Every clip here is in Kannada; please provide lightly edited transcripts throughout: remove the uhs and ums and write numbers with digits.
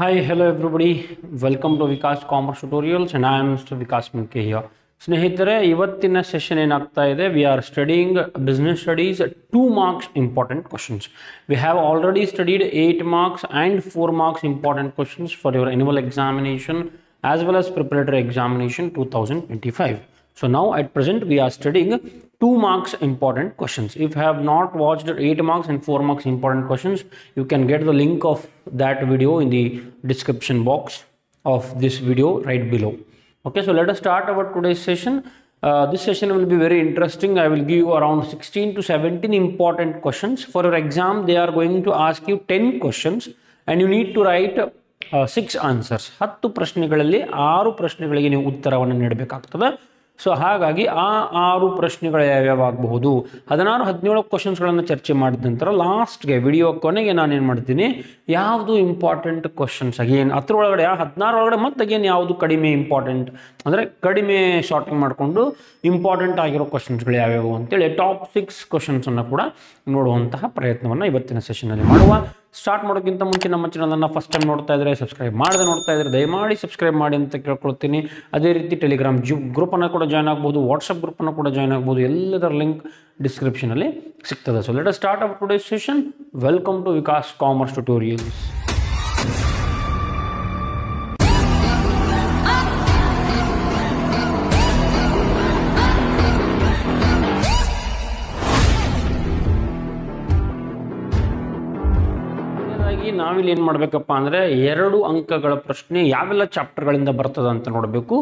Hi, hello everybody. Welcome to Vikas Commerce Tutorials and I am Mr. Vikas Mulke here. ಸ್ನೇಹಿತರೆ ಇವತ್ತಿನ ಸೆಷನ್ ಏನಾಗ್ತಾ ಇದೆ we are studying business studies 2 marks important questions. We have already studied 8 marks and 4 marks important questions for your annual examination as well as preparatory examination 2025. So now at present we are studying 2 marks important questions. If you have not watched 8 marks and 4 marks important questions, you can get the link of that video in the description box of this video right below. Okay, so let us start our today's session. This session will be very interesting. I will give you around 16 to 17 important questions. For your exam, they are going to ask you 10 questions and you need to write 6 answers. 10 ಪ್ರಶ್ನೆಗಳಲ್ಲಿ 6 ಪ್ರಶ್ನೆಗಳಿಗೆ ನೀವು ಉತ್ತರವನ್ನು ನೀಡಬೇಕಾಗುತ್ತದೆ. ಸೊ ಹಾಗಾಗಿ ಆ 6 ಪ್ರಶ್ನೆಗಳು ಯಾವ್ಯಾವ ಆಗಬಹುದು 16-17 ಕ್ವಶನ್ಸ್ಗಳನ್ನು ಚರ್ಚೆ ಮಾಡಿದ ನಂತರ ಲಾಸ್ಟ್ಗೆ ವಿಡಿಯೋ ಕೊನೆಗೆ ನಾನೇನು ಮಾಡ್ತೀನಿ ಯಾವುದು ಇಂಪಾರ್ಟೆಂಟ್ ಕ್ವಶನ್ಸ್ ಅಗೇನ್ ಅದರೊಳಗಡೆ 16 ಒಳಗಡೆ ಮತ್ತೆ ಅಗೇನ್ ಯಾವುದು ಕಡಿಮೆ ಇಂಪಾರ್ಟೆಂಟ್ ಅಂದರೆ ಕಡಿಮೆ ಶಾರ್ಟಿಂಗ್ ಮಾಡಿಕೊಂಡು ಇಂಪಾರ್ಟೆಂಟ್ ಆಗಿರೋ ಕ್ವಶನ್ಸ್ಗಳು ಯಾವ್ಯಾವು ಅಂತೇಳಿ ಟಾಪ್ 6 ಕ್ವಶನ್ಸನ್ನು ಕೂಡ ನೋಡುವಂತಹ ಪ್ರಯತ್ನವನ್ನು ಇವತ್ತಿನ ಸೆಷನಲ್ಲಿ ಮಾಡುವ. ಸ್ಟಾರ್ಟ್ ಮಾಡೋಕ್ಕಿಂತ ಮುಂಚೆ ನಮ್ಮ ಚಾನಲನ್ನು ಫಸ್ಟ್ ಟೈಮ್ ನೋಡ್ತಾ ಇದ್ದರೆ ಸಬ್ಸ್ಕ್ರೈಬ್ ಮಾಡದೆ ನೋಡ್ತಾ ಇದ್ದರೆ ದಯಮಾಡಿ ಸಬ್ಸ್ಕ್ರೈಬ್ ಮಾಡಿ ಅಂತ ಕೇಳ್ಕೊಳ್ತೀನಿ. ಅದೇ ರೀತಿ ಟೆಲಿಗ್ರಾಮ್ ಗ್ರೂಪನ್ನು ಕೂಡ ಜಾಯ್ನ್ ಆಗ್ಬೋದು, ವಾಟ್ಸಪ್ ಗ್ರೂಪನ್ನು ಕೂಡ ಜಾಯ್ನ್ ಆಗ್ಬೋದು. ಎಲ್ಲದರ ಲಿಂಕ್ ಡಿಸ್ಕ್ರಿಪ್ಷನಲ್ಲಿ ಸಿಗ್ತದೆ. So let us start our today's session. Welcome to Vikas commerce tutorials. ನಾವಿಲ್ಲಿ ಏನು ಮಾಡಬೇಕಪ್ಪ ಅಂದರೆ 2 ಅಂಕಗಳ ಪ್ರಶ್ನೆ ಯಾವೆಲ್ಲ ಚಾಪ್ಟರ್ಗಳಿಂದ ಬರ್ತದೆ ಅಂತ ನೋಡಬೇಕು.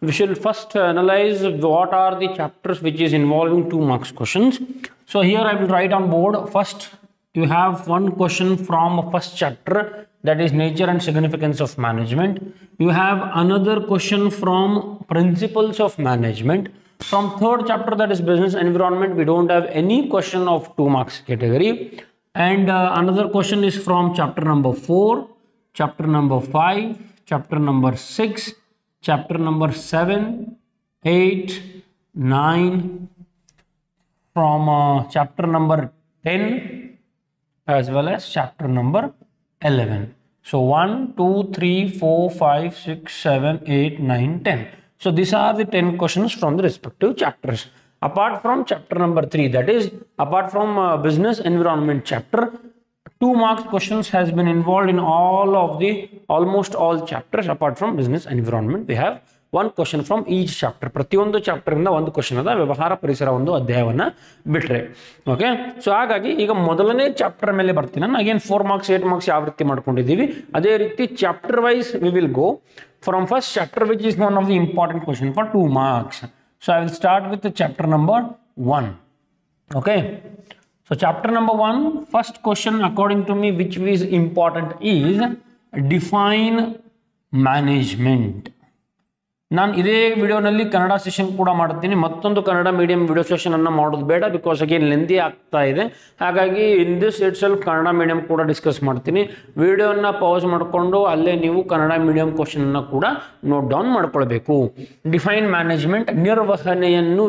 We should first analyse what are the chapters which is involving 2 marks questions. So here I will write on board. First you have one question from first chapter, that is nature and significance of management. You have another question from principles of management. From third chapter, that is business environment, we don't have any question of 2 marks category. And another question is from chapter number 4, chapter number 5, chapter number 6, chapter number 7, 8, 9, from chapter number 10 as well as chapter number 11. So 1, 2, 3, 4, 5, 6, 7, 8, 9, 10. So these are the 10 questions from the respective chapters. Apart from chapter number 3, that is apart from business environment chapter, 2 marks questions has been involved in almost all chapters. Apart from business environment, we have one question from each chapter. ಪ್ರತಿಯೊಂದು ಚಾಪ್ಟರ್ ಇಂದ ಒಂದು ಕ್ವಶನ್ ಅದ ವ್ಯವಹಾರ ಪರಿಸರ ಒಂದು ಅಧ್ಯಾಯವನ್ನ ಬಿಟ್ರೆ. ಓಕೆ, ಸೊ ಹಾಗಾಗಿ ಈಗ ಮೊದಲನೇ ಚಾಪ್ಟರ್ ಮೇಲೆ ಬರ್ತೀನಿ ನಾನು. ಅಗೇನ್ 4 marks 8 marks ಯಾವ ರೀತಿ ಮಾಡ್ಕೊಂಡಿದ್ದೀವಿ ಅದೇ ರೀತಿ chapter wise we will go from first chapter which is one of the important question for 2 marks. So I will start with the chapter number 1. Okay, so chapter number 1, first question according to me which is important is define management. ನಾನು ಇದೇ ವಿಡಿಯೋನಲ್ಲಿ ಕನ್ನಡ ಸೆಷನ್ ಕೂಡ ಮಾಡ್ತೀನಿ. ಮತ್ತೊಂದು ಕನ್ನಡ ಮೀಡಿಯಂ ವಿಡಿಯೋ ಸೆಷನ್ ಅನ್ನು ಮಾಡೋದು ಬೇಡ, ಬಿಕಾಸ್ ಅಗೇನ್ ಲೆಂದಿ ಆಗ್ತಾ ಇದೆ. ಹಾಗಾಗಿ in this it self Kannada medium ಕೂಡ ಡಿಸ್ಕಸ್ ಮಾಡ್ತೀನಿ. ವಿಡಿಯೋನ ಪಾಸ್ ಮಾಡಿಕೊಂಡು ಅಲ್ಲೇ ನೀವು ಕನ್ನಡ ಮೀಡಿಯಂ ಕ್ವಶನ್ ಅನ್ನು ಕೂಡ ನೋಟ್ ಡೌನ್ ಮಾಡ್ಕೊಳ್ಬೇಕು. ಡಿಫೈನ್ ಮ್ಯಾನೇಜ್ಮೆಂಟ್, ನಿರ್ವಹಣೆಯನ್ನು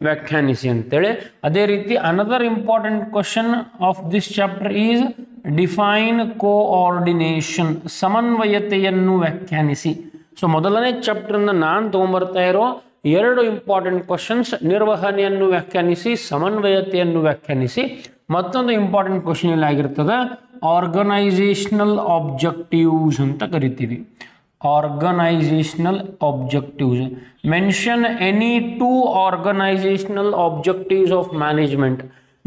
ವ್ಯಾಖ್ಯಾನಿಸಿ ಅಂತೇಳಿ. ಅದೇ ರೀತಿ another important question of this chapter is define coordination, ಸಮನ್ವಯತೆಯನ್ನು ವ್ಯಾಖ್ಯಾನಿಸಿ. ಸೊ ಮೊದಲನೇ ಚಾಪ್ಟರ್ನ ನಾನು ತೊಗೊಂಬರ್ತಾ ಇರೋ 2 ಇಂಪಾರ್ಟೆಂಟ್ ಕ್ವಶನ್ಸ್, ನಿರ್ವಹಣೆಯನ್ನು ವ್ಯಾಖ್ಯಾನಿಸಿ, ಸಮನ್ವಯತೆಯನ್ನು ವ್ಯಾಖ್ಯಾನಿಸಿ. ಮತ್ತೊಂದು ಇಂಪಾರ್ಟೆಂಟ್ ಕ್ವಶನ್ ಇಲ್ಲಿ ಆಗಿರ್ತದೆ ಆರ್ಗನೈಸೇಷನಲ್ ಆಬ್ಜೆಕ್ಟಿವ್ಸ್ ಅಂತ ಕರಿತೀವಿ. Organizational objectives. Mention any 2 organizational objectives of management.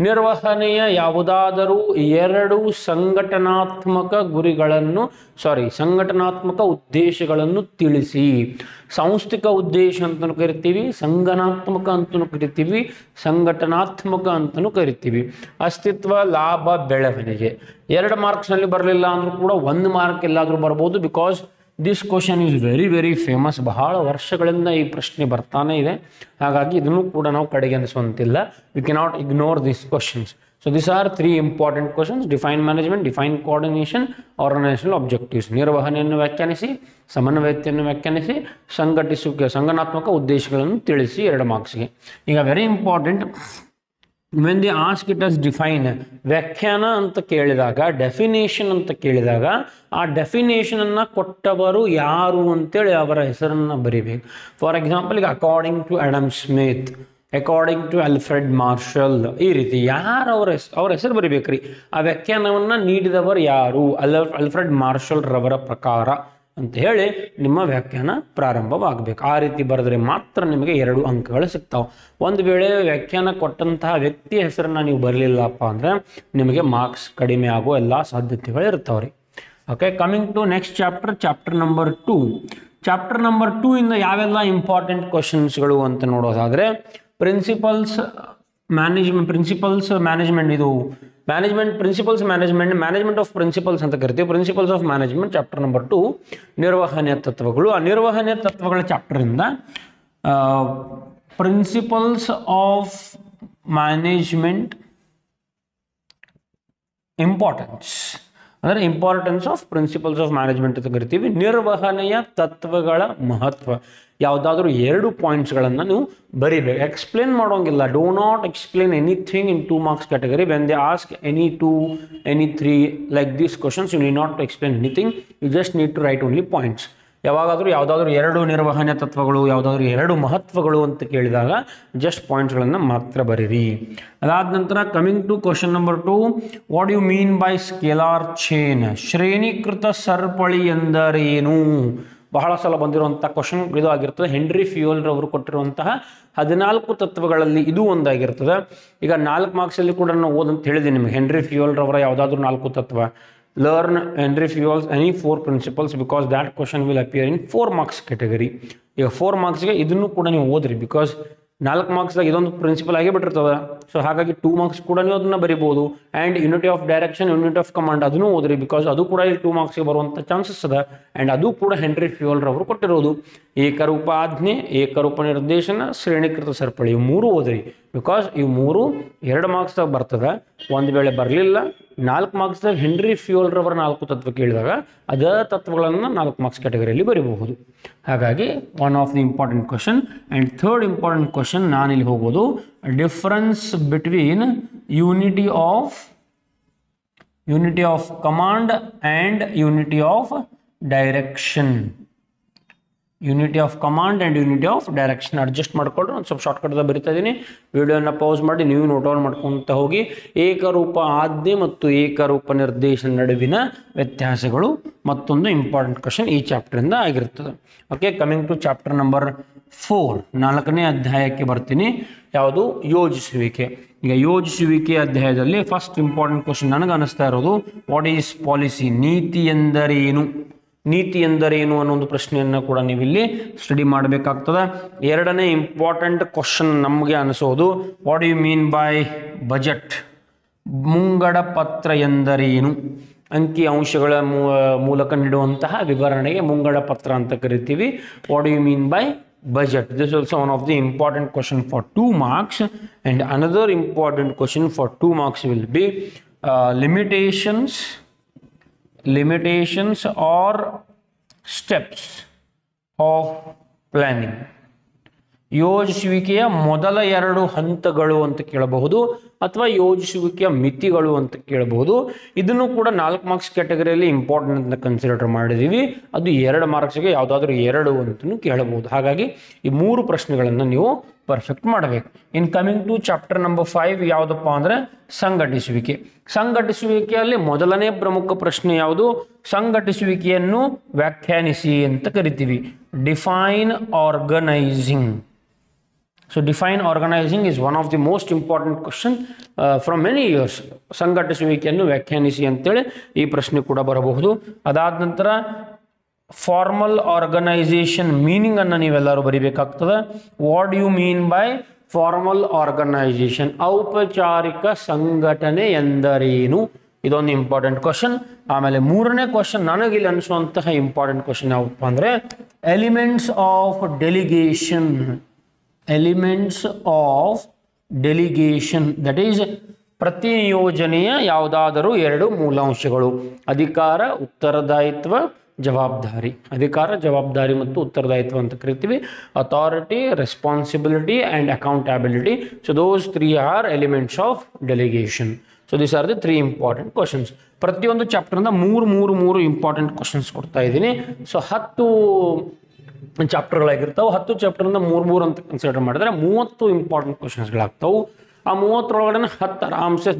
ನಿರ್ವಹಣೆಯ ಯಾವುದಾದರೂ 2 ಸಂಘಟನಾತ್ಮಕ ಉದ್ದೇಶಗಳನ್ನು ತಿಳಿಸಿ. ಸಾಂಸ್ಥಿಕ ಉದ್ದೇಶ ಅಂತಲೂ ಕರಿತೀವಿ, ಸಂಘಟನಾತ್ಮಕ ಅಂತಲೂ ಕರಿತೀವಿ, ಸಂಘಟನಾತ್ಮಕ ಅಂತಲೂ ಕರಿತೀವಿ. ಅಸ್ತಿತ್ವ, ಲಾಭ, ಬೆಳವಣಿಗೆ 2 ಮಾರ್ಕ್ಸ್ನಲ್ಲಿ ಬರಲಿಲ್ಲ ಅಂದರೂ ಕೂಡ 1 ಮಾರ್ಕ್ ಎಲ್ಲಾದರೂ ಬರ್ಬೋದು. Because this question is very very famous. ಬಹಳ ವರ್ಷಗಳಿಂದ ಈ ಪ್ರಶ್ನೆ ಬರ್ತಾನೆ ಇದೆ. ಹಾಗಾಗಿ ಇದನ್ನು ಕೂಡ ನಾವು ಕಡೆಗೆ ಅನಿಸುವಂತಿಲ್ಲ. We cannot ignore this questions. So this are 3 important questions. Define management, define coordination, organisational objectives. ನಿರ್ವಹಣೆಯನ್ನು ವ್ಯಾಖ್ಯಾನಿಸಿ, ಸಮನ್ವಯತೆಯನ್ನು ವ್ಯಾಖ್ಯಾನಿಸಿ, ಸಂಘಟನಾತ್ಮಕ ಉದ್ದೇಶಗಳನ್ನು ತಿಳಿಸಿ 2 ಮಾರ್ಕ್ಸ್ಗೆ. ಈಗ very important when the ask it as define, ವ್ಯಾಖ್ಯಾನ ಅಂತ ಕೇಳಿದಾಗ, ಡೆಫಿನೇಷನ್ ಅಂತ ಕೇಳಿದಾಗ ಆ ಡೆಫಿನೇಷನನ್ನು ಕೊಟ್ಟವರು ಯಾರು ಅಂತೇಳಿ ಅವರ ಹೆಸರನ್ನು ಬರಿಬೇಕು. ಫಾರ್ ಎಕ್ಸಾಂಪಲ್, ಈಗ according to Adam Smith, according to Alfred Marshall, ಈ ರೀತಿ ಯಾರು ಅವ್ರ ಹೆಸರು ಬರಿಬೇಕ್ರಿ. ಆ ವ್ಯಾಖ್ಯಾನವನ್ನು ನೀಡಿದವರು ಯಾರು, ಆಲ್ಫ್ರೆಡ್ ಮಾರ್ಷಲ್ ರವರ ಪ್ರಕಾರ ಅಂತ ಹೇಳಿ ನಿಮ್ಮ ವ್ಯಾಖ್ಯಾನ ಪ್ರಾರಂಭವಾಗಬೇಕು. ಆ ರೀತಿ ಬರೆದ್ರೆ ಮಾತ್ರ ನಿಮಗೆ 2 ಅಂಕಗಳು ಸಿಗ್ತಾವೆ. ಒಂದು ವೇಳೆ ವ್ಯಾಖ್ಯಾನ ಕೊಟ್ಟಂತಹ ವ್ಯಕ್ತಿಯ ಹೆಸರನ್ನು ನೀವು ಬರಲಿಲ್ಲಪ್ಪ ಅಂದರೆ ನಿಮಗೆ ಮಾರ್ಕ್ಸ್ ಕಡಿಮೆ ಆಗೋ ಎಲ್ಲ ಸಾಧ್ಯತೆಗಳು ಇರ್ತಾವೆ ರೀ. Okay, coming to next chapter number 2. Chapter number 2 ಇಂದ ಯಾವೆಲ್ಲ ಇಂಪಾರ್ಟೆಂಟ್ ಕ್ವಶನ್ಸ್ಗಳು ಅಂತ ನೋಡೋದಾದರೆ, ಪ್ರಿನ್ಸಿಪಲ್ಸ್ ಮ್ಯಾನೇಜ್ಮೆಂಟ್, ಇದು ಮ್ಯಾನೇಜ್ಮೆಂಟ್ ಆಫ್ ಪ್ರಿನ್ಸಿಪಲ್ಸ್ ಅಂತ ಕರಿತೀವಿ. Principles of management chapter number 2, ನಿರ್ವಹಣೆಯ ತತ್ವಗಳು. ಆ ನಿರ್ವಹಣೆಯ ತತ್ವಗಳ ಚಾಪ್ಟರಿಂದ principles of management importance of principles of management ಅಂತ ಕರಿತೀವಿ. ನಿರ್ವಹಣೆಯ ತತ್ವಗಳ ಮಹತ್ವ. ಯಾವುದಾದ್ರೂ 2 ಪಾಯಿಂಟ್ಸ್ಗಳನ್ನು ನೀವು ಬರಿಬೇಕು, ಎಕ್ಸ್ಪ್ಲೇನ್ ಮಾಡೋಂಗಿಲ್ಲ. Do not explain anything in 2 marks category. When they ask any 2, any 3 like these questions, you need not to explain anything, you just need to write only points. ಯಾವುದಾದ್ರೂ 2 ನಿರ್ವಹಣೆ ತತ್ವಗಳು, ಯಾವುದಾದ್ರೂ 2 ಮಹತ್ವಗಳು ಅಂತ ಕೇಳಿದಾಗ ಜಸ್ಟ್ ಪಾಯಿಂಟ್ಸ್ಗಳನ್ನು ಮಾತ್ರ ಬರೀರಿ. ಅದಾದ ನಂತರ coming to question number 2, what you mean by scalar chain, ಶ್ರೇಣೀಕೃತ ಸರಪಳಿ ಎಂದರೇನು? ಬಹಳ ಸಲ ಬಂದಿರುವಂಥ ಕ್ವಶನ್ ಇದು ಆಗಿರ್ತದೆ. ಹೆನ್ರಿ ಫ್ಯೂಯಲ್ ರವರು ಕೊಟ್ಟಿರುವಂತಹ 14 ತತ್ವಗಳಲ್ಲಿ ಇದು ಒಂದಾಗಿರ್ತದೆ. ಈಗ 4 ಮಾರ್ಕ್ಸಲ್ಲಿ ಕೂಡ ನಾನು ಓದಂತ ಹೇಳಿದ್ದೀನಿ ನಿಮಗೆ. ಹೆನ್ರಿ ಫ್ಯೂಯಲ್ ರವರ ಯಾವುದಾದ್ರೂ 4 ತತ್ವ, learn Henry Fayol's any 4 principles because that question will appear in 4 marks category. ಈಗ 4 ಮಾರ್ಕ್ಸ್ಗೆ ಇದನ್ನು ಕೂಡ ನೀವು ಓದ್ರಿ, ಬಿಕಾಸ್ 4 ಮಾರ್ಕ್ಸ್ದಾಗ ಇದೊಂದು ಪ್ರಿನ್ಸಿಪಲ್ ಆಗಿ ಬಿಟ್ಟಿರ್ತದೆ. ಸೊ ಹಾಗಾಗಿ 2 ಮಾರ್ಕ್ಸ್ ಕೂಡ ನೀವು ಅದನ್ನು ಬರಿಬೋದು. And unity of direction, unit of command ಅದನ್ನು ಓದ್ರಿ, ಬಿಕಾಸ್ ಅದು ಕೂಡ ಇಲ್ಲಿ 2 ಮಾರ್ಕ್ಸ್ಗೆ ಬರುವಂಥ ಚಾನ್ಸಸ್ ಅದ. ಆ್ಯಂಡ್ ಅದು ಕೂಡ ಹೆನ್ರಿ ಫ್ಯೂಯಲ್ ರವರು ಕೊಟ್ಟಿರೋದು. ಏಕರೂಪ ಆಜ್ಞೆ, ಏಕರೂಪ ನಿರ್ದೇಶನ, ಶ್ರೇಣೀಕೃತ ಸರಪಳಿ, ಇವು 3 ಓದ್ರಿ, ಬಿಕಾಸ್ ಇವು 3 2 ಮಾರ್ಕ್ಸ್ದಾಗ ಬರ್ತದೆ. ಒಂದು ವೇಳೆ ಬರಲಿಲ್ಲ 4 ಮಾರ್ಕ್ಸ್ದಾಗ ಹೆನ್ರಿ ಫ್ಯೂಯಲ್ ರವರ 4 ತತ್ವ ಕೇಳಿದಾಗ ಅದೇ ತತ್ವಗಳನ್ನು 4 ಮಾರ್ಕ್ಸ್ ಕ್ಯಾಟಗರಿಯಲ್ಲಿ ಬರೀಬಹುದು. ಹಾಗಾಗಿ one of the important question. And third important question ನಾನಿಲ್ಲಿ ಹೋಗೋದು, difference between unity of command and unity of direction. Unity of command and unity of direction adjust ಮಾಡಿಕೊಂಡ್ರೆ ಒಂದು ಸ್ವಲ್ಪ ಶಾರ್ಟ್ಕಟ್ದಾಗ ಬರಿತಾ ಇದ್ದೀನಿ. ವಿಡಿಯೋನ ಪಾಸ್ ಮಾಡಿ ನೀವು ನೋಟ್ ಡೌನ್ ಮಾಡ್ಕೊತ ಹೋಗಿ. ಏಕರೂಪ ಆಜ್ಞೆ ಮತ್ತು ಏಕರೂಪ ನಿರ್ದೇಶನ ನಡುವಿನ ವ್ಯತ್ಯಾಸಗಳು ಮತ್ತೊಂದು ಇಂಪಾರ್ಟೆಂಟ್ ಕ್ವಶನ್ ಈ ಚಾಪ್ಟರಿಂದ ಆಗಿರ್ತದೆ. Okay, coming to chapter number 4, 4ನೇ ಅಧ್ಯಾಯಕ್ಕೆ ಬರ್ತೀನಿ. ಯಾವುದು? ಯೋಜಿಸುವಿಕೆ. ಈಗ ಯೋಜಿಸುವಿಕೆ ಅಧ್ಯಾಯದಲ್ಲಿ ಫಸ್ಟ್ ಇಂಪಾರ್ಟೆಂಟ್ ಕ್ವಶನ್ ನನಗೆ ಅನಿಸ್ತಾ ಇರೋದು, ವಾಟ್ ಈಸ್ ಪಾಲಿಸಿ, ನೀತಿ ಎಂದರೇನು? ನೀತಿ ಎಂದರೇನು ಅನ್ನೋ ಒಂದು ಪ್ರಶ್ನೆಯನ್ನು ಕೂಡ ನೀವಿಲ್ಲಿ ಸ್ಟಡಿ ಮಾಡಬೇಕಾಗ್ತದೆ. 2ನೇ ಇಂಪಾರ್ಟೆಂಟ್ ಕ್ವಶನ್ ನಮಗೆ ಅನಿಸೋದು, what you mean by budget, ಮುಂಗಡ ಪತ್ರ ಎಂದರೇನು? ಅಂಕಿ ಅಂಶಗಳ ಮೂಲಕ ನೀಡುವಂತಹ ವಿವರಣೆಗೆ ಮುಂಗಡ ಪತ್ರ ಅಂತ ಕರಿತೀವಿ. What you mean by budget? This is also one of the important question for 2 marks. And another important question for 2 marks will be limitations or steps of planning. ಯೋಜಿಸುವಿಕೆಯ ಮೊದಲ 2 ಹಂತಗಳು ಅಂತ ಕೇಳಬಹುದು, ಅಥವಾ ಯೋಜಿಸುವಿಕೆಯ ಮಿತಿಗಳು ಅಂತ ಕೇಳಬಹುದು. ಇದನ್ನು ಕೂಡ 4 ಮಾರ್ಕ್ಸ್ ಕ್ಯಾಟಗರಿಯಲ್ಲಿ ಇಂಪಾರ್ಟೆಂಟ್ ಅಂತ ಕನ್ಸಿಡರ್ ಮಾಡಿದ್ದೀವಿ. ಅದು 2 ಮಾರ್ಕ್ಸ್ಗೆ ಯಾವುದಾದ್ರೂ 2 ಅಂತಲೂ ಕೇಳಬಹುದು. ಹಾಗಾಗಿ ಈ 3 ಪ್ರಶ್ನೆಗಳನ್ನು ನೀವು ಪರ್ಫೆಕ್ಟ್ ಮಾಡಬೇಕು. In coming to chapter number 5 ಯಾವುದಪ್ಪ ಅಂದರೆ ಸಂಘಟಿಸುವಿಕೆ. ಸಂಘಟಿಸುವಿಕೆಯಲ್ಲಿ ಮೊದಲನೇ ಪ್ರಮುಖ ಪ್ರಶ್ನೆ ಯಾವುದು? ಸಂಘಟಿಸುವಿಕೆಯನ್ನು ವ್ಯಾಖ್ಯಾನಿಸಿ ಅಂತ ಕರಿತೀವಿ. Define organising. So define organizing is one of the most important question from many years. ಸಂಘಟಿಸುವಿಕೆಯನ್ನು ವ್ಯಾಖ್ಯಾನಿಸಿ ಅಂತೇಳಿ ಈ ಪ್ರಶ್ನೆ ಕೂಡ ಬರಬಹುದು. ಅದಾದ ನಂತರ ಫಾರ್ಮಲ್ ಆರ್ಗನೈಸೇಷನ್ ಮೀನಿಂಗ್ ಅನ್ನು ನೀವೆಲ್ಲರೂ ಬರಿಬೇಕಾಗ್ತದೆ. What you mean by formal organisation, ಔಪಚಾರಿಕ ಸಂಘಟನೆ ಎಂದರೇನು? ಇದೊಂದು ಇಂಪಾರ್ಟೆಂಟ್ ಕ್ವಶನ್. ಆಮೇಲೆ 3ನೇ ಕ್ವಶನ್ ನನಗಿಲ್ಲಿ ಅನಿಸುವಂತಹ ಇಂಪಾರ್ಟೆಂಟ್ ಕ್ವಶನ್ ಯಾವಪ್ಪ ಅಂದರೆ elements of delegation. Elements of delegation, that is ಪ್ರತಿ ನಿಯೋಜನೆಯ ಯಾವುದಾದರೂ 2 ಮೂಲಾಂಶಗಳು, ಅಧಿಕಾರ, ಉತ್ತರದಾಯಿತ್ವ ಜವಾಬ್ದಾರಿ, ಅಧಿಕಾರ, ಜವಾಬ್ದಾರಿ ಮತ್ತು ಉತ್ತರದಾಯಿತ್ವ ಅಂತ ಕರಿತೀವಿ. Authority, responsibility and accountability. So those 3 are elements of delegation. So this are the 3 important questions. ಪ್ರತಿಯೊಂದು ಚಾಪ್ಟರಿಂದ ಮೂರು ಇಂಪಾರ್ಟೆಂಟ್ ಕ್ವಶನ್ಸ್ ಕೊಡ್ತಾ ಇದ್ದೀನಿ. ಸೊ 10 ಚಾಪ್ಟರ್ಗಳಾಗಿರ್ತಾವೆ. 10 ಚಾಪ್ಟರಿಂದ 3 ಅಂತ ಕನ್ಸಿಡರ್ ಮಾಡಿದ್ರೆ 30 ಇಂಪಾರ್ಟೆಂಟ್ ಕ್ವಶನ್ಸ್ಗಳಾಗ್ತಾವೆ. ಆ 30ರೊಳಗಡೆ 10 ಆರಾಮ್ಸೆ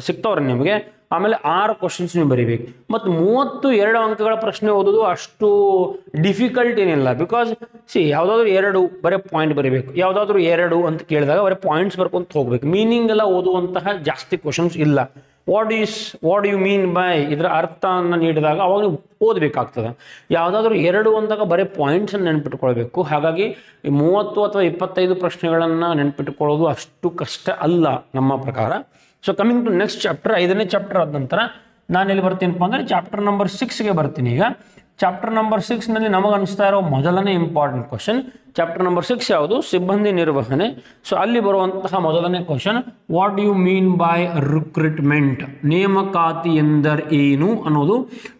ಸಿಗ್ತಾವ್ರೆ ನಿಮಗೆ. ಆಮೇಲೆ 6 ಕ್ವಶನ್ಸ್ ನೀವು ಬರೀಬೇಕು. ಮತ್ತು 32 ಅಂಕಗಳ ಪ್ರಶ್ನೆ ಓದೋದು ಅಷ್ಟು ಡಿಫಿಕಲ್ಟ್ ಏನಿಲ್ಲ. ಬಿಕಾಸ್ ಯಾವುದಾದ್ರೂ 2 ಬರೀ ಪಾಯಿಂಟ್ ಬರೀಬೇಕು. ಯಾವುದಾದ್ರೂ 2 ಅಂತ ಕೇಳಿದಾಗ ಬರೀ ಪಾಯಿಂಟ್ಸ್ ಬರ್ಕೊಂತ ಹೋಗ್ಬೇಕು. ಮೀನಿಂಗ್ ಎಲ್ಲ ಓದುವಂತಹ ಜಾಸ್ತಿ ಕ್ವಶನ್ಸ್ ಇಲ್ಲ. What do you mean by ಇದರ ಅರ್ಥವನ್ನು ನೀಡಿದಾಗ ಅವಾಗ ನೀವು ಓದಬೇಕಾಗ್ತದೆ. ಯಾವುದಾದ್ರೂ 2 ಅಂದಾಗ ಬರೀ ಪಾಯಿಂಟ್ಸನ್ನು ನೆನ್ಪಿಟ್ಕೊಳ್ಬೇಕು. ಹಾಗಾಗಿ 30 ಅಥವಾ 25 ಪ್ರಶ್ನೆಗಳನ್ನು ನೆನ್ಪಿಟ್ಕೊಳ್ಳೋದು ಅಷ್ಟು ಕಷ್ಟ ಅಲ್ಲ ನಮ್ಮ ಪ್ರಕಾರ. So coming to next chapter, 5ನೇ ಚಾಪ್ಟರ್ ಆದ ನಂತರ ನಾನು ಎಲ್ಲಿ ಬರ್ತೀನಪ್ಪ ಅಂದರೆ ಚಾಪ್ಟರ್ ನಂಬರ್ 6ಗೆ ಬರ್ತೀನಿ. ಈಗ ಚಾಪ್ಟರ್ ನಂಬರ್ 6ನಲ್ಲಿ ನಮಗೆ ಅನಿಸ್ತಾ ಇರೋ ಮೊದಲನೇ ಇಂಪಾರ್ಟೆಂಟ್ ಕ್ವಶನ್. ಚಾಪ್ಟರ್ ನಂಬರ್ 6 ಯಾವುದು? ಸಿಬ್ಬಂದಿ ನಿರ್ವಹಣೆ. ಸೊ ಅಲ್ಲಿ ಬರುವಂತಹ ಮೊದಲನೇ question, what do you mean by recruitment? ನೇಮಕಾತಿ ಎಂದರೇನು ಅನ್ನೋದು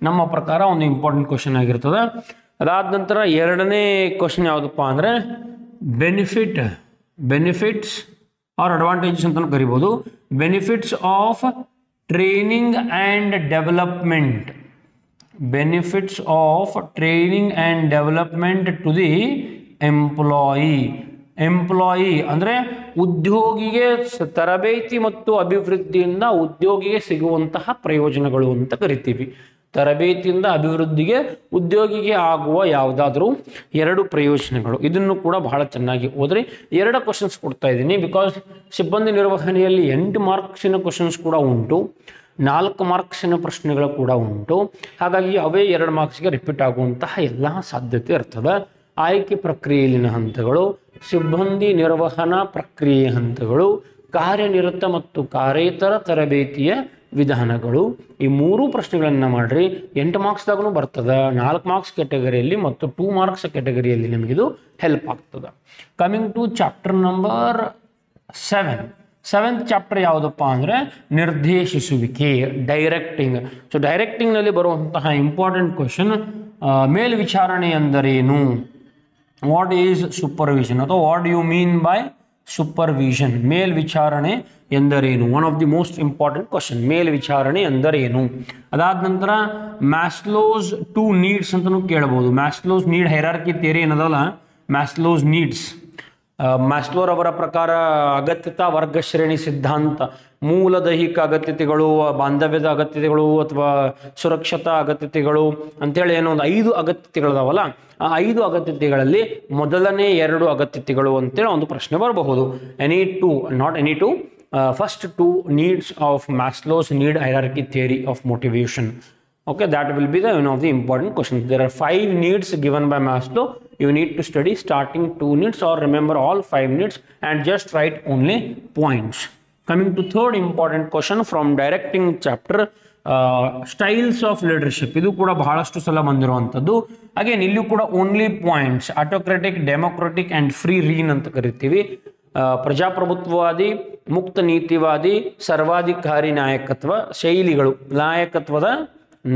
ನಮ್ಮ ಪ್ರಕಾರ ಒಂದು ಇಂಪಾರ್ಟೆಂಟ್ ಕ್ವಶನ್ ಆಗಿರ್ತದೆ. ಅದಾದ ನಂತರ 2ನೇ ಕ್ವಶನ್ ಯಾವುದಪ್ಪ ಅಂದರೆ ಬೆನಿಫಿಟ್ಸ್ ಆರ್ ಅಡ್ವಾಂಟೇಜಸ್ ಅಂತ ಕರಿಬೋದು. Benefits of training and development. Benefits of training and development to the employee ಅಂದರೆ ಉದ್ಯೋಗಿಗೆ ತರಬೇತಿ ಮತ್ತು ಅಭಿವೃದ್ಧಿಯಿಂದ ಉದ್ಯೋಗಿಗೆ ಸಿಗುವಂತಹ ಪ್ರಯೋಜನಗಳು ಅಂತ ಕರಿತೀವಿ. ತರಬೇತಿಯಿಂದ ಅಭಿವೃದ್ಧಿಗೆ ಉದ್ಯೋಗಿಗೆ ಆಗುವ ಯಾವುದಾದ್ರೂ 2 ಪ್ರಯೋಜನಗಳು. ಇದನ್ನು ಕೂಡ ಬಹಳ ಚೆನ್ನಾಗಿ ಓದ್ರಿ. 2 ಕ್ವಶನ್ಸ್ ಕೊಡ್ತಾ ಇದ್ದೀನಿ. ಬಿಕಾಸ್ ಸಿಬ್ಬಂದಿ ನಿರ್ವಹಣೆಯಲ್ಲಿ 8 ಮಾರ್ಕ್ಸಿನ ಕ್ವಶನ್ಸ್ ಕೂಡ ಉಂಟು, 4 ಮಾರ್ಕ್ಸಿನ ಪ್ರಶ್ನೆಗಳು ಕೂಡ ಉಂಟು. ಹಾಗಾಗಿ ಅವೇ 2 ಮಾರ್ಕ್ಸ್ಗೆ ರಿಪೀಟ್ ಆಗುವಂತಹ ಎಲ್ಲ ಸಾಧ್ಯತೆ ಇರ್ತದೆ. ಆಯ್ಕೆ ಪ್ರಕ್ರಿಯೆಯಲ್ಲಿನ ಹಂತಗಳು, ಸಿಬ್ಬಂದಿ ನಿರ್ವಹಣಾ ಪ್ರಕ್ರಿಯೆ ಹಂತಗಳು, ಕಾರ್ಯನಿರತ ಮತ್ತು ಕಾರ್ಯೇತರ ತರಬೇತಿಯ ವಿಧಾನಗಳು. ಈ 3 ಪ್ರಶ್ನೆಗಳನ್ನು ಮಾಡಿರಿ. 8 ಮಾರ್ಕ್ಸ್ದಾಗೂ ಬರ್ತದೆ, 4 ಮಾರ್ಕ್ಸ್ ಕ್ಯಾಟಗರಿಯಲ್ಲಿ ಮತ್ತು 2 ಮಾರ್ಕ್ಸ್ ಕ್ಯಾಟಗರಿಯಲ್ಲಿ ನಿಮಗಿದು ಹೆಲ್ಪ್ ಆಗ್ತದೆ. Coming to chapter number 7. 7th chapter ಯಾವುದಪ್ಪ ಅಂದರೆ ನಿರ್ದೇಶಿಸುವಿಕೆ, ಡೈರೆಕ್ಟಿಂಗ್. ಸೊ ಡೈರೆಕ್ಟಿಂಗ್ನಲ್ಲಿ ಬರುವಂತಹ ಇಂಪಾರ್ಟೆಂಟ್ ಕ್ವಶನ್, ಮೇಲ್ವಿಚಾರಣೆ ಎಂದರೇನು? ವಾಟ್ ಈಸ್ ಸೂಪರ್ವಿಷನ್ ಅಥವಾ what do you mean by supervision? ಮೇಲ್ವಿಚಾರಣೆ ಎಂದರೇನು? One of the most important question, ಮೇಲ್ವಿಚಾರಣೆ ಎಂದರೇನು? ಅದಾದ ನಂತರ ಮ್ಯಾಸ್ಲೋಸ್ 2 ನೀಡ್ಸ್ ಅಂತಲೂ ಕೇಳಬಹುದು. ಮ್ಯಾಸ್ಲೋಸ್ ನೀಡ್ ಹೈರಾರ್ಕಿ ಥಿಯರಿ ಏನದಲ್ಲ, ಮ್ಯಾಸ್ಲೋಸ್ ನೀಡ್ಸ್, ಮ್ಯಾಸ್ಲೋರ್ ಅವರ ಪ್ರಕಾರ ಅಗತ್ಯತಾ ವರ್ಗ ಶ್ರೇಣಿ ಸಿದ್ಧಾಂತ, ಮೂಲ ದೈಹಿಕ ಅಗತ್ಯತೆಗಳು, ಬಾಂಧವ್ಯದ ಅಗತ್ಯತೆಗಳು ಅಥವಾ ಸುರಕ್ಷತಾ ಅಗತ್ಯತೆಗಳು ಅಂತೇಳಿ ಏನೋ ಒಂದು 5 ಅಗತ್ಯತೆಗಳಿದಾವಲ್ಲ, ಆ 5 ಅಗತ್ಯತೆಗಳಲ್ಲಿ ಮೊದಲನೇ 2 ಅಗತ್ಯತೆಗಳು ಅಂತೇಳಿ ಒಂದು ಪ್ರಶ್ನೆ ಬರಬಹುದು. First 2 needs of Maslow's need hierarchy theory of motivation. Okay, that will be one of the important questions. There are 5 needs given by Maslow. You need to study starting 2 needs or remember all 5 needs and just write only points. Coming to 3rd important question from directing chapter, styles of leadership. ಇದು ಕೂಡ ಬಹಳಷ್ಟು ಸಲ ಬಂದಿರುವಂಥದ್ದು. ಅಗೇನ್ ಇಲ್ಲೂ ಕೂಡ only points, autocratic, democratic and free rein ಅಂತ ಕರಿತೀವಿ. ಪ್ರಜಾಪ್ರಭುತ್ವವಾದಿ, ಮುಕ್ತ ನೀತಿವಾದಿ, ಸರ್ವಾಧಿಕಾರಿ ನಾಯಕತ್ವ ಶೈಲಿಗಳು.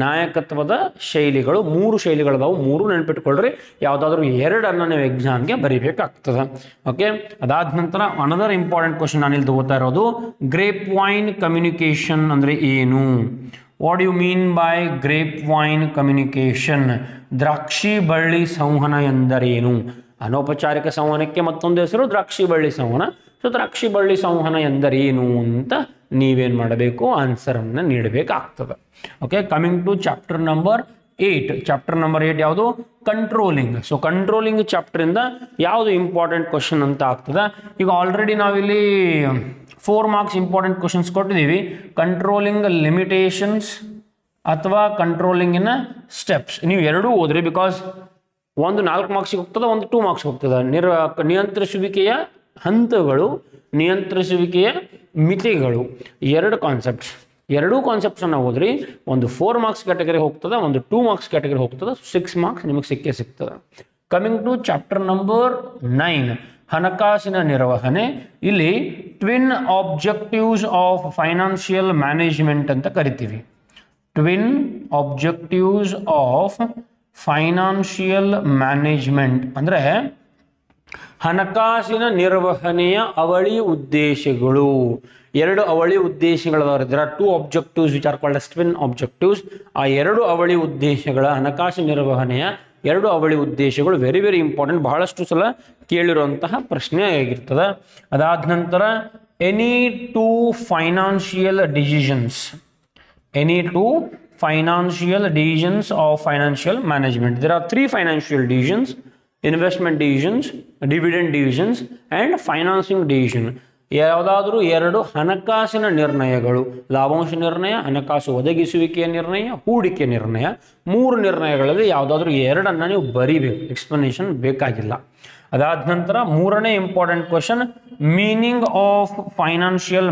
ನಾಯಕತ್ವದ ಶೈಲಿಗಳು 3 ಶೈಲಿಗಳದಾವು. 3 ನೆನ್ಪಿಟ್ಕೊಳ್ರಿ. ಯಾವುದಾದ್ರೂ 2 ನೀವು ಎಕ್ಸಾಮ್ಗೆ ಬರೀಬೇಕಾಗ್ತದೆ. ಓಕೆ, ಅದಾದ ನಂತರ ಅನದರ್ ಇಂಪಾರ್ಟೆಂಟ್ ಕ್ವಶನ್ ನಾನಿಲ್ಲಿ ತಗೋತಾ ಇರೋದು, ಗ್ರೇಪ್ ವೈನ್ ಕಮ್ಯುನಿಕೇಷನ್ ಅಂದರೆ ಏನು? What you mean by grapevine communication? ದ್ರಾಕ್ಷಿ ಬಳ್ಳಿ ಸಂವಹನ ಎಂದರೇನು? ಅನೌಪಚಾರಿಕ ಸಂವಹನಕ್ಕೆ ಮತ್ತೊಂದು ಹೆಸರು ದ್ರಾಕ್ಷಿ ಬಳ್ಳಿ ಸಂವಹನ. ಸೊ ದ್ರಾಕ್ಷಿ ಬಳ್ಳಿ ಸಂವಹನ ಎಂದರೇನು ಅಂತ ನೀವೇನು ಮಾಡಬೇಕು? ಆನ್ಸರನ್ನು ನೀಡಬೇಕಾಗ್ತದೆ. Okay, coming to chapter number 8. Chapter number 8 ಯಾವುದು? ಕಂಟ್ರೋಲಿಂಗ್. ಸೊ ಕಂಟ್ರೋಲಿಂಗ್ ಚಾಪ್ಟರಿಂದ ಯಾವುದು ಇಂಪಾರ್ಟೆಂಟ್ ಕ್ವಶನ್ ಅಂತ ಆಗ್ತದೆ? ಈಗ ಆಲ್ರೆಡಿ ನಾವಿಲ್ಲಿ 4 ಮಾರ್ಕ್ಸ್ ಇಂಪಾರ್ಟೆಂಟ್ ಕ್ವಶನ್ಸ್ ಕೊಟ್ಟಿದ್ದೀವಿ. ಕಂಟ್ರೋಲಿಂಗ್ ಲಿಮಿಟೇಷನ್ಸ್ ಅಥವಾ ಕಂಟ್ರೋಲಿಂಗಿನ ಸ್ಟೆಪ್ಸ್ ನೀವು ಎರಡೂ ಓದ್ರಿ. ಬಿಕಾಸ್ ಒಂದು 4 ಮಾರ್ಕ್ಸಿಗೆ ಹೋಗ್ತದೆ, ಒಂದು 2 ಮಾರ್ಕ್ಸ್ ಹೋಗ್ತದೆ. ನಿಯಂತ್ರಿಸುವಿಕೆಯ ಹಂತಗಳು, ನಿಯಂತ್ರಿಸುವಿಕೆಯ ಮಿತಿಗಳು, 2 ಕಾನ್ಸೆಪ್ಟ್ಸ್. 2 ಕಾನ್ಸೆಪ್ಟ್ಸನ್ನು ಓದ್ರಿ. ಒಂದು 4 ಮಾರ್ಕ್ಸ್ ಕ್ಯಾಟಗರಿ ಹೋಗ್ತದೆ, ಒಂದು 2 ಮಾರ್ಕ್ಸ್ ಕ್ಯಾಟಗರಿ ಹೋಗ್ತದೆ. 6 ಮಾರ್ಕ್ಸ್ ನಿಮಗೆ ಸಿಗ್ತದೆ. ಕಮಿಂಗ್ ಟು ಚಾಪ್ಟರ್ ನಂಬರ್ 9, ಹಣಕಾಸಿನ ನಿರ್ವಹಣೆ. ಇಲ್ಲಿ twin objectives of financial management ಅಂತ ಕರಿತೀವಿ. Twin objectives of financial management ಅಂದರೆ ಹಣಕಾಸಿನ ನಿರ್ವಹಣೆಯ ಅವಳಿ ಉದ್ದೇಶಗಳು. ಎರಡು ಅವಳಿ ಉದ್ದೇಶಗಳದಾವೆ. There are 2 objectives which are called as twin objectives. ಆ ಎರಡು ಅವಳಿ ಉದ್ದೇಶಗಳ ಹಣಕಾಸು ನಿರ್ವಹಣೆಯ ಎರಡು ಅವಳಿ ಉದ್ದೇಶಗಳು ವೆರಿ ವೆರಿ ಇಂಪಾರ್ಟೆಂಟ್, ಬಹಳಷ್ಟು ಸಲ ಕೇಳಿರುವಂತಹ ಪ್ರಶ್ನೆ ಆಗಿರ್ತದೆ. ಅದಾದ ನಂತರ any two financial decisions of financial management. There are 3 financial decisions: investment decisions, dividend decisions and financing decision. ಯಾವುದಾದರೂ ಎರಡು ಹಣಕಾಸಿನ ನಿರ್ಣಯಗಳು, ಲಾಭಾಂಶ ನಿರ್ಣಯ, ಹಣಕಾಸು ಒದಗಿಸುವಿಕೆಯ ನಿರ್ಣಯ, ಹೂಡಿಕೆ ನಿರ್ಣಯ, 3 ನಿರ್ಣಯಗಳಲ್ಲಿ ಯಾವುದಾದ್ರೂ ಎರಡನ್ನು ನೀವು ಬರಿಬೇಕು, ಎಕ್ಸ್ಪ್ಲನೇಷನ್ ಬೇಕಾಗಿಲ್ಲ. ಅದಾದ ನಂತರ ಮೂರನೇ important question, meaning of financial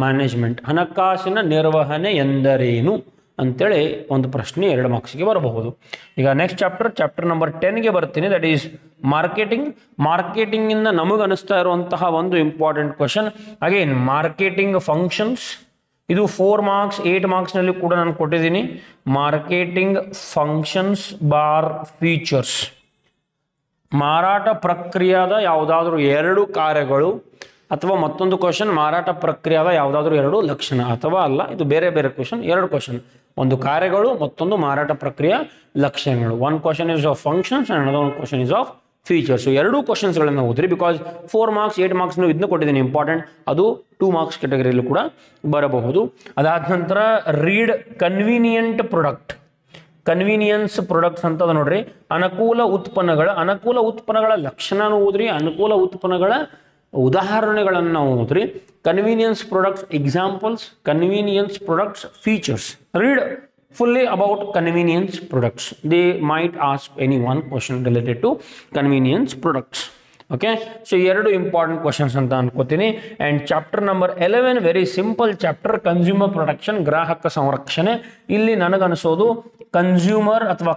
management, ಹಣಕಾಸಿನ ನಿರ್ವಹಣೆ ಎಂದರೇನು ಅಂತೇಳಿ ಒಂದು ಪ್ರಶ್ನೆ 2 ಮಾರ್ಕ್ಸ್ಗೆ ಬರಬಹುದು. ಈಗ ನೆಕ್ಸ್ಟ್ ಚಾಪ್ಟರ್ ನಂಬರ್ 10ಗೆ ಬರ್ತೀನಿ. ದಟ್ ಈಸ್ ಮಾರ್ಕೆಟಿಂಗ್ ಇಂದ ನಮಗೆ ಅನಿಸ್ತಾ ಇರುವಂತಹ ಒಂದು important question. Again marketing functions, ಇದು 4 ಮಾರ್ಕ್ಸ್ 8 ಮಾರ್ಕ್ಸ್ನಲ್ಲಿ ಕೂಡ ನಾನು ಕೊಟ್ಟಿದ್ದೀನಿ. ಮಾರ್ಕೆಟಿಂಗ್ ಫಂಕ್ಷನ್ಸ್ ಬಾರ್ ಫೀಚರ್ಸ್, ಮಾರಾಟ ಪ್ರಕ್ರಿಯೆದ ಯಾವುದಾದ್ರೂ 2 ಕಾರ್ಯಗಳು, ಅಥವಾ ಮತ್ತೊಂದು ಕ್ವಶನ್ ಮಾರಾಟ ಪ್ರಕ್ರಿಯೆದ ಯಾವುದಾದ್ರೂ 2 ಲಕ್ಷಣ, ಅಥವಾ ಅಲ್ಲ, ಇದು ಬೇರೆ ಬೇರೆ ಕ್ವಶನ್, 2 ಕ್ವಶನ್, ಒಂದು ಕಾರ್ಯಗಳು ಮತ್ತೊಂದು ಮಾರಾಟ ಪ್ರಕ್ರಿಯೆ ಲಕ್ಷಣಗಳು. 1 question is of functions and another 1 question is of features. 2 ಕ್ವಶನ್ಸ್ಗಳನ್ನು ಓದ್ರಿ, ಬಿಕಾಸ್ 4 ಮಾರ್ಕ್ಸ್ 8 ಮಾರ್ಕ್ಸ್ ಇದನ್ನ ಕೊಟ್ಟಿದ್ದೀನಿ ಇಂಪಾರ್ಟೆಂಟ್, ಅದು 2 ಮಾರ್ಕ್ಸ್ ಕ್ಯಾಟಗರಿಯಲ್ಲೂ ಕೂಡ ಬರಬಹುದು. ಅದಾದ ನಂತರ ರೀಡ್ ಕನ್ವೀನಿಯಂಟ್ ಕನ್ವೀನಿಯನ್ಸ್ ಪ್ರಾಡಕ್ಟ್ಸ್ ಅಂತ ನೋಡ್ರಿ. ಅನುಕೂಲ ಉತ್ಪನ್ನಗಳ ಲಕ್ಷಣ ಓದ್ರಿ, ಅನುಕೂಲ ಉತ್ಪನ್ನಗಳ ಉದಾಹರಣೆಗಳನ್ನು ಓದ್ರಿ. Convenience products examples, convenience products features. Read fully about convenience products. They might ask any one question related to convenience products. Okay, so 2 important questions anta ಅನ್ಕೋತೀನಿ. And chapter number 11 very simple chapter, consumer protection, ಗ್ರಾಹಕ ಸಂರಕ್ಷಣೆ. ಇಲ್ಲಿ ನನಗನ್ನಿಸೋದು ಕನ್ಸ್ಯೂಮರ್ ಅಥವಾ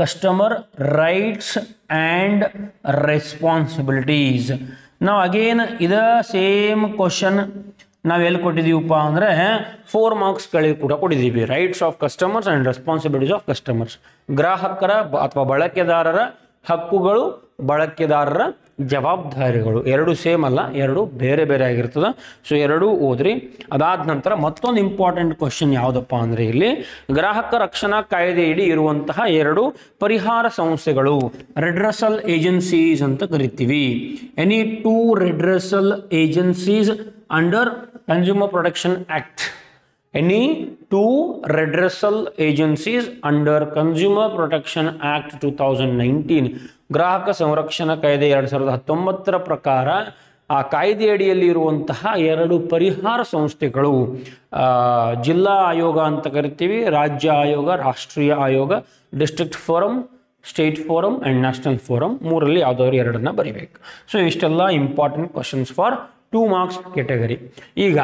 ಕಸ್ಟಮರ್ ರೈಟ್ಸ್ ಆ್ಯಂಡ್ ರೆಸ್ಪಾನ್ಸಿಬಿಲಿಟೀಸ್. ನಾವು ಅಗೇನ್ ಇದ ಸೇಮ್ ಕ್ವಶನ್ ನಾವು ಎಲ್ಲಿ ಕೊಟ್ಟಿದ್ದೀವಪ್ಪ ಅಂದರೆ 4 ಮಾರ್ಕ್ಸ್ಗಳಿಗೆ ಕೂಡ ಕೊಟ್ಟಿದ್ದೀವಿ. Rights of customers and responsibilities of customers, ಗ್ರಾಹಕರ ಅಥವಾ ಬಳಕೆದಾರರ ಹಕ್ಕುಗಳು, ಬಳಕೆದಾರರ ಜವಾಬ್ದಾರಿಗಳು. 2 ಸೇಮ್ ಅಲ್ಲ, 2 ಬೇರೆ ಬೇರೆ ಆಗಿರ್ತದೆ. ಸೊ 2 ಓದ್ರಿ. ಅದಾದ ನಂತರ ಮತ್ತೊಂದು ಇಂಪಾರ್ಟೆಂಟ್ ಕ್ವಶನ್ ಯಾವುದಪ್ಪ ಅಂದರೆ ಇಲ್ಲಿ ಗ್ರಾಹಕ ರಕ್ಷಣಾ ಕಾಯ್ದೆಯಡಿ ಇರುವಂತಹ 2 ಪರಿಹಾರ ಸಂಸ್ಥೆಗಳು, ರೆಡ್ರೆಸಲ್ ಏಜೆನ್ಸೀಸ್ ಅಂತ ಕರಿತೀವಿ. Any 2 redressal agencies under Consumer Protection Act. Any 2 redressal agencies under Consumer Protection Act 2019. ಗ್ರಾಹಕ ಸಂರಕ್ಷಣಾ ಕಾಯ್ದೆ 2019 ಪ್ರಕಾರ ಆ ಕಾಯ್ದೆಯಡಿಯಲ್ಲಿ ಇರುವಂತಹ 2 ಪರಿಹಾರ ಸಂಸ್ಥೆಗಳು, ಜಿಲ್ಲಾ ಆಯೋಗ ಅಂತ ಕರಿತೀವಿ, ರಾಜ್ಯ ಆಯೋಗ, ರಾಷ್ಟ್ರೀಯ ಆಯೋಗ, district forum, state forum and national forum. 3ರಲ್ಲಿ ಯಾವುದಾದ್ರು 2 ಬರೀಬೇಕು. ಸೊ ಇಷ್ಟೆಲ್ಲ important questions for 2 marks category. ಈಗ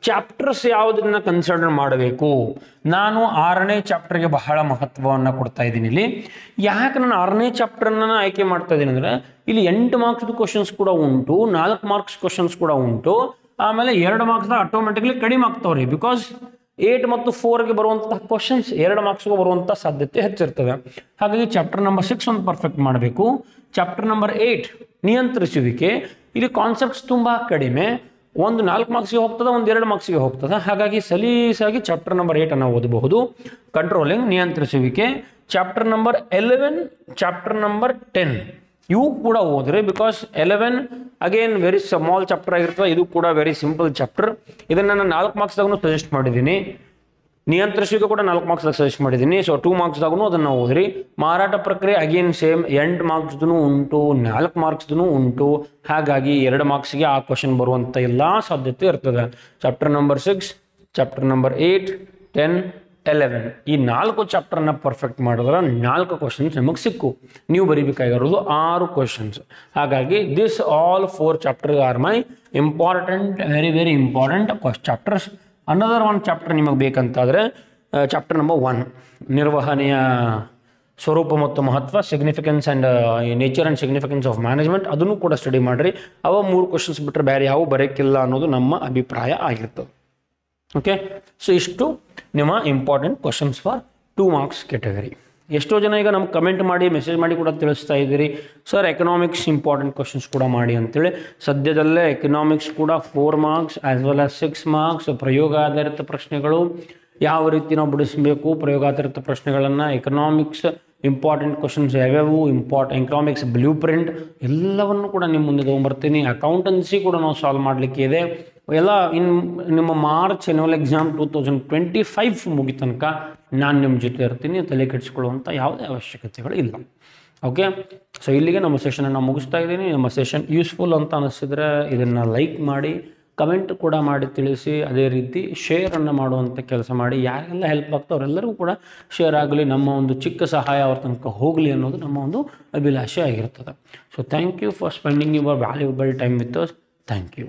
ಚಾಪ್ಟರ್ಸ್ ಯಾವುದನ್ನ ಕನ್ಸಿಡರ್ ಮಾಡಬೇಕು, ನಾನು 6ನೇ ಚಾಪ್ಟರ್ಗೆ ಬಹಳ ಮಹತ್ವವನ್ನು ಕೊಡ್ತಾ ಇದ್ದೀನಿ. ಇಲ್ಲಿ ಯಾಕೆ ನಾನು 6ನೇ ಚಾಪ್ಟರ್ನ ಆಯ್ಕೆ ಮಾಡ್ತಾ ಇದ್ದೀನಿ ಅಂದರೆ ಇಲ್ಲಿ 8 ಮಾರ್ಕ್ಸ್ದು ಕ್ವಶನ್ಸ್ ಕೂಡ ಉಂಟು, 4 ಮಾರ್ಕ್ಸ್ ಕ್ವಶನ್ಸ್ ಕೂಡ ಉಂಟು, ಆಮೇಲೆ 2 ಮಾರ್ಕ್ಸ್ನ ಆಟೋಮೆಟಿಕ್ಲಿ ಕಡಿಮೆ ಆಗ್ತಾವ್ರಿ. ಬಿಕಾಸ್ 8 ಮತ್ತು 4ಗೆ ಬರುವಂತಹ ಕ್ವಶನ್ಸ್ 2 ಮಾರ್ಕ್ಸ್ಗೆ ಬರುವಂಥ ಸಾಧ್ಯತೆ ಹೆಚ್ಚಿರ್ತದೆ. ಹಾಗಾಗಿ ಚಾಪ್ಟರ್ ನಂಬರ್ 6 ಒಂದು ಪರ್ಫೆಕ್ಟ್ ಮಾಡಬೇಕು. ಚಾಪ್ಟರ್ ನಂಬರ್ 8 ನಿಯಂತ್ರಿಸುವಿಕೆ, ಇಲ್ಲಿ ಕಾನ್ಸೆಪ್ಟ್ಸ್ ತುಂಬ ಕಡಿಮೆ, ಒಂದು 4 ಮಾರ್ಕ್ಸ್ಗೆ ಹೋಗ್ತದೆ, ಒಂದು 2 ಮಾರ್ಕ್ಸ್ಗೆ ಹೋಗ್ತದೆ. ಹಾಗಾಗಿ ಸಲೀಸಾಗಿ ಚಾಪ್ಟರ್ ನಂಬರ್ 8 ಅನ್ನು ಓದಬಹುದು. ಕಂಟ್ರೋಲಿಂಗ್, ನಿಯಂತ್ರಿಸುವಿಕೆ. ಚಾಪ್ಟರ್ ನಂಬರ್ 11, ಚಾಪ್ಟರ್ ನಂಬರ್ 10 ಇವು ಕೂಡ ಓದ್ರಿ. Because 11 again very small chapter ಆಗಿರ್ತದೆ, ಇದು ಕೂಡ ವೆರಿ ಸಿಂಪಲ್ ಚಾಪ್ಟರ್. ಇದನ್ನು ನಾನು 4 ಮಾರ್ಕ್ಸ್ದಾಗೂ ಸಜೆಸ್ಟ್ ಮಾಡಿದ್ದೀನಿ. ನಿಯಂತ್ರಿಸುವಿಕೆ ಕೂಡ 4 ಮಾರ್ಕ್ಸ್ದಾಗ ಸಜೆಸ್ಟ್ ಮಾಡಿದ್ದೀನಿ. ಸೊ 2 ಮಾರ್ಕ್ಸ್ದಾಗೂ ಅದನ್ನು ಓದ್ರಿ. ಮಾರಾಟ ಪ್ರಕ್ರಿಯೆ ಅಗೇನ್ ಸೇಮ್ 8 ಮಾರ್ಕ್ಸ್ದೂ ಉಂಟು, 4 ಮಾರ್ಕ್ಸ್ದೂ ಉಂಟು. ಹಾಗಾಗಿ 2 ಮಾರ್ಕ್ಸ್ಗೆ ಆ ಕ್ವಶನ್ ಬರುವಂಥ ಎಲ್ಲ ಸಾಧ್ಯತೆ ಇರ್ತದೆ. ಚಾಪ್ಟರ್ ನಂಬರ್ 6, ಚಾಪ್ಟರ್ ನಂಬರ್ 8, 10, 11 ಈ 4 ಚಾಪ್ಟರ್ನ ಪರ್ಫೆಕ್ಟ್ ಮಾಡಿದ್ರೆ 4 ಕ್ವಶನ್ಸ್ ನಿಮಗೆ ಸಿಕ್ಕು. ನೀವು ಬರೀಬೇಕಾಗಿರೋದು 6 ಕ್ವಶನ್ಸ್. ಹಾಗಾಗಿ this all 4 chapter R my important, very very important chapters. Another 1 chapter ನಿಮಗೆ ಬೇಕಂತಾದರೆ ಚಾಪ್ಟರ್ ನಂಬರ್ 1 ನಿರ್ವಹಣೆಯ ಸ್ವರೂಪ ಮತ್ತು ಮಹತ್ವ, significance and nature and significance of management, ಅದನ್ನು ಕೂಡ ಸ್ಟಡಿ ಮಾಡಿರಿ. ಅವ 3 ಕ್ವಶನ್ಸ್ ಬಿಟ್ಟರೆ ಬೇರೆ ಯಾವ ಬರೋಕ್ಕಿಲ್ಲ ಅನ್ನೋದು ನಮ್ಮ ಅಭಿಪ್ರಾಯ ಆಗಿರ್ತದೆ. ಓಕೆ, ಸೊ ಇಷ್ಟು ನಿಮ್ಮ important questions for 2 marks category. ಎಷ್ಟೋ ಜನ ಈಗ ನಮ್ಗೆ ಕಮೆಂಟ್ ಮಾಡಿ ಮೆಸೇಜ್ ಮಾಡಿ ಕೂಡ ತಿಳಿಸ್ತಾ ಇದ್ದೀರಿ, ಸರ್ ಎಕನಾಮಿಕ್ಸ್ ಇಂಪಾರ್ಟೆಂಟ್ ಕ್ವಶನ್ಸ್ ಕೂಡ ಮಾಡಿ ಅಂತೇಳಿ. ಸದ್ಯದಲ್ಲೇ ಎಕನಾಮಿಕ್ಸ್ ಕೂಡ 4 marks as well as 6 marks ಪ್ರಯೋಗ ಆಧಾರಿತ ಪ್ರಶ್ನೆಗಳು ಯಾವ ರೀತಿ ನಾವು ಬಿಡಿಸಬೇಕು, ಪ್ರಯೋಗಾಧಾರಿತ ಪ್ರಶ್ನೆಗಳನ್ನು, ಎಕನಾಮಿಕ್ಸ್ ಇಂಪಾರ್ಟೆಂಟ್ ಕ್ವಶನ್ಸ್ ಯಾವ್ಯಾವು, ಎಕನಾಮಿಕ್ಸ್ ಬ್ಲೂ ಪ್ರಿಂಟ್ ಎಲ್ಲವನ್ನು ಕೂಡ ನಿಮ್ಮ ಮುಂದೆ ತೊಗೊಂಬರ್ತೀನಿ. ಅಕೌಂಟೆನ್ಸಿ ಕೂಡ ನಾವು ಸಾಲ್ವ್ ಮಾಡಲಿಕ್ಕೆ ಇದೆ. ಎಲ್ಲ ನಿಮ್ಮ ಮಾರ್ಚ್ ಎನ್ಯುವಲ್ ಎಕ್ಸಾಮ್ 2025 ಮುಗಿ ತನಕ ನಾನು ನಿಮ್ಮ ಜೊತೆ ಇರ್ತೀನಿ. ತಲೆ ಕೆಡಿಸ್ಕೊಳ್ಳುವಂಥ ಯಾವುದೇ ಅವಶ್ಯಕತೆಗಳು ಇಲ್ಲ. ಓಕೆ, ಸೊ ಇಲ್ಲಿಗೆ ನಮ್ಮ ಸೆಷನನ್ನು ಮುಗಿಸ್ತಾ ಇದ್ದೀನಿ. ನಮ್ಮ ಸೆಷನ್ ಯೂಸ್ಫುಲ್ ಅಂತ ಅನಿಸಿದ್ರೆ ಇದನ್ನು ಲೈಕ್ ಮಾಡಿ, ಕಮೆಂಟ್ ಕೂಡ ಮಾಡಿ ತಿಳಿಸಿ. ಅದೇ ರೀತಿ ಶೇರನ್ನು ಮಾಡುವಂಥ ಕೆಲಸ ಮಾಡಿ. ಯಾರೆಲ್ಲ ಹೆಲ್ಪ್ ಆಗ್ತೋ ಅವರೆಲ್ಲರಿಗೂ ಕೂಡ ಶೇರ್ ಆಗಲಿ, ನಮ್ಮ ಒಂದು ಚಿಕ್ಕ ಸಹಾಯ ಅವ್ರ ತನಕ ಹೋಗಲಿ ಅನ್ನೋದು ನಮ್ಮ ಒಂದು ಅಭಿಲಾಷೆ ಆಗಿರ್ತದೆ. So thank you for spending your valuable time with us. Thank you.